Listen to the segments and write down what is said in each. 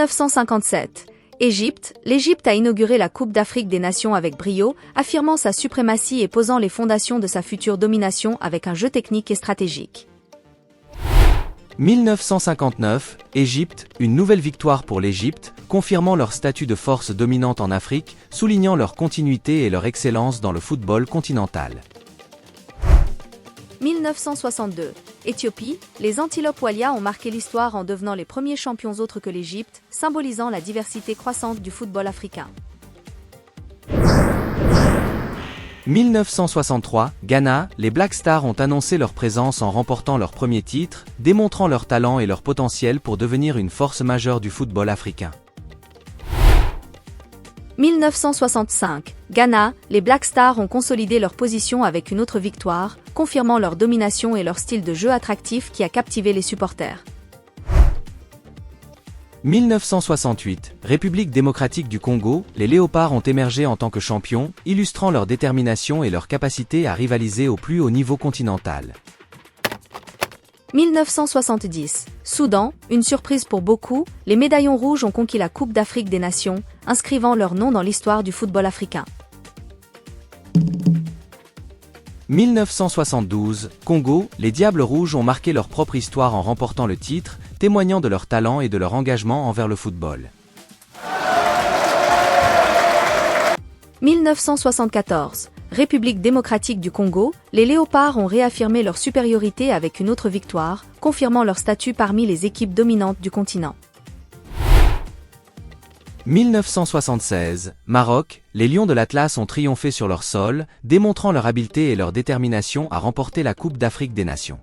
1957. Égypte. L'Égypte a inauguré la Coupe d'Afrique des Nations avec brio, affirmant sa suprématie et posant les fondations de sa future domination avec un jeu technique et stratégique. 1959, Égypte, une nouvelle victoire pour l'Égypte, confirmant leur statut de force dominante en Afrique, soulignant leur continuité et leur excellence dans le football continental. 1962. Éthiopie. Les Antilopes Walia ont marqué l'histoire en devenant les premiers champions autres que l'Égypte, symbolisant la diversité croissante du football africain. 1963, Ghana, les Black Stars ont annoncé leur présence en remportant leur premier titre, démontrant leur talent et leur potentiel pour devenir une force majeure du football africain. 1965. Ghana, les Black Stars ont consolidé leur position avec une autre victoire, confirmant leur domination et leur style de jeu attractif qui a captivé les supporters. 1968, République démocratique du Congo, les Léopards ont émergé en tant que champions, illustrant leur détermination et leur capacité à rivaliser au plus haut niveau continental. 1970. Soudan, une surprise pour beaucoup, les Médaillons rouges ont conquis la Coupe d'Afrique des Nations, inscrivant leur nom dans l'histoire du football africain. 1972, Congo, les Diables rouges ont marqué leur propre histoire en remportant le titre, témoignant de leur talent et de leur engagement envers le football. 1974. République démocratique du Congo, les Léopards ont réaffirmé leur supériorité avec une autre victoire, confirmant leur statut parmi les équipes dominantes du continent. 1976, Maroc, les Lions de l'Atlas ont triomphé sur leur sol, démontrant leur habileté et leur détermination à remporter la Coupe d'Afrique des Nations.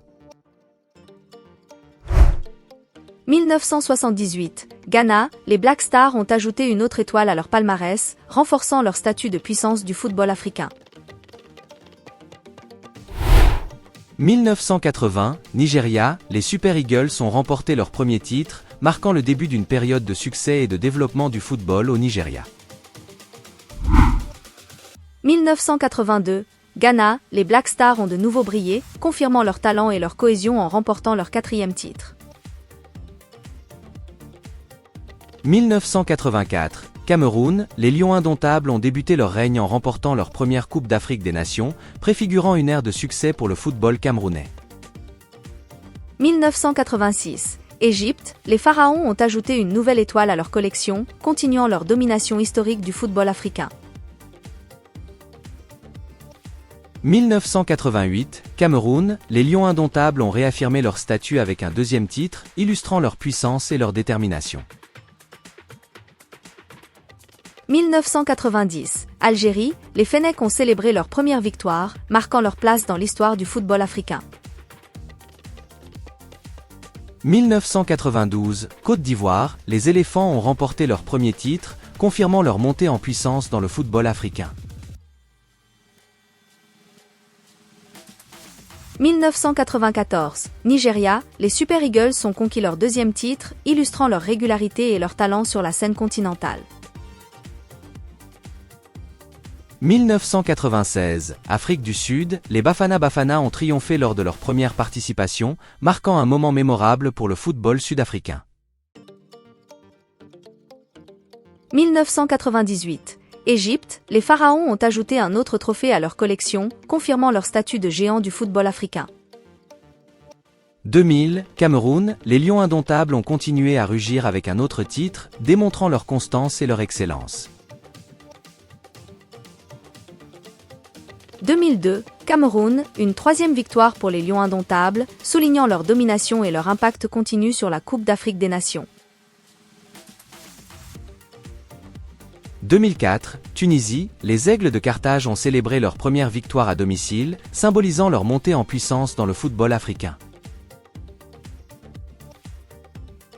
1978. Ghana, les Black Stars ont ajouté une autre étoile à leur palmarès, renforçant leur statut de puissance du football africain. 1980, Nigeria, les Super Eagles ont remporté leur premier titre, marquant le début d'une période de succès et de développement du football au Nigeria. 1982. Ghana, les Black Stars ont de nouveau brillé, confirmant leur talent et leur cohésion en remportant leur 4e titre. 1984, Cameroun, les Lions indomptables ont débuté leur règne en remportant leur première Coupe d'Afrique des Nations, préfigurant une ère de succès pour le football camerounais. 1986. Égypte, les Pharaons ont ajouté une nouvelle étoile à leur collection, continuant leur domination historique du football africain. 1988, Cameroun, les Lions indomptables ont réaffirmé leur statut avec un 2e titre, illustrant leur puissance et leur détermination. 1990. Algérie, les Fennecs ont célébré leur première victoire, marquant leur place dans l'histoire du football africain. 1992, Côte d'Ivoire, les éléphants ont remporté leur premier titre, confirmant leur montée en puissance dans le football africain. 1994. Nigeria, les Super Eagles ont conquis leur 2e titre, illustrant leur régularité et leur talent sur la scène continentale. 1996, Afrique du Sud, les Bafana Bafana ont triomphé lors de leur première participation, marquant un moment mémorable pour le football sud-africain. 1998. Égypte, les Pharaons ont ajouté un autre trophée à leur collection, confirmant leur statut de géant du football africain. 2000, Cameroun, les Lions indomptables ont continué à rugir avec un autre titre, démontrant leur constance et leur excellence. 2002, Cameroun, une 3e victoire pour les Lions indomptables, soulignant leur domination et leur impact continu sur la Coupe d'Afrique des Nations. 2004, Tunisie, les Aigles de Carthage ont célébré leur première victoire à domicile, symbolisant leur montée en puissance dans le football africain.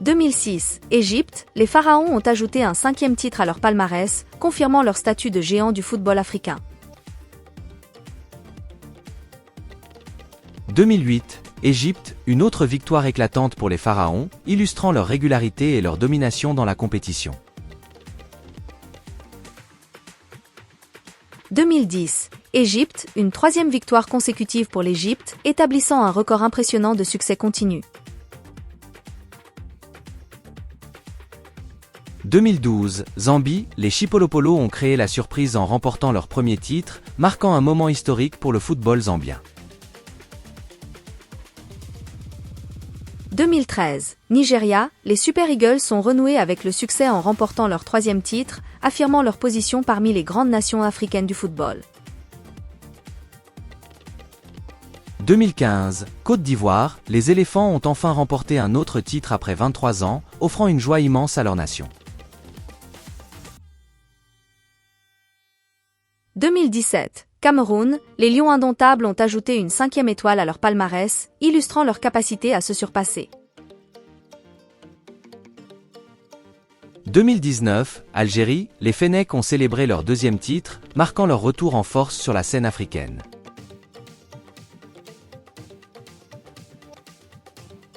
2006, Égypte, les Pharaons ont ajouté un 5e titre à leur palmarès, confirmant leur statut de géant du football africain. 2008, Égypte, une autre victoire éclatante pour les Pharaons, illustrant leur régularité et leur domination dans la compétition. 2010, Égypte, une 3e victoire consécutive pour l'Égypte, établissant un record impressionnant de succès continu. 2012, Zambie, les Chipolopolo ont créé la surprise en remportant leur premier titre, marquant un moment historique pour le football zambien. 2013, Nigeria, les Super Eagles sont renoués avec le succès en remportant leur troisième titre, affirmant leur position parmi les grandes nations africaines du football. 2015, Côte d'Ivoire, les éléphants ont enfin remporté un autre titre après 23 ans, offrant une joie immense à leur nation. 2017, Cameroun, les Lions indomptables ont ajouté une 5e étoile à leur palmarès, illustrant leur capacité à se surpasser. 2019, Algérie, les Fennecs ont célébré leur deuxième titre, marquant leur retour en force sur la scène africaine.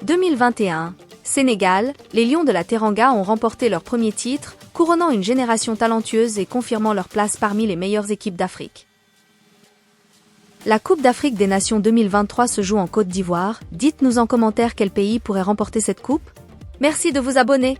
2021, Sénégal, les Lions de la Teranga ont remporté leur premier titre, couronnant une génération talentueuse et confirmant leur place parmi les meilleures équipes d'Afrique. La Coupe d'Afrique des Nations 2023 se joue en Côte d'Ivoire. Dites-nous en commentaire quel pays pourrait remporter cette coupe. Merci de vous abonner.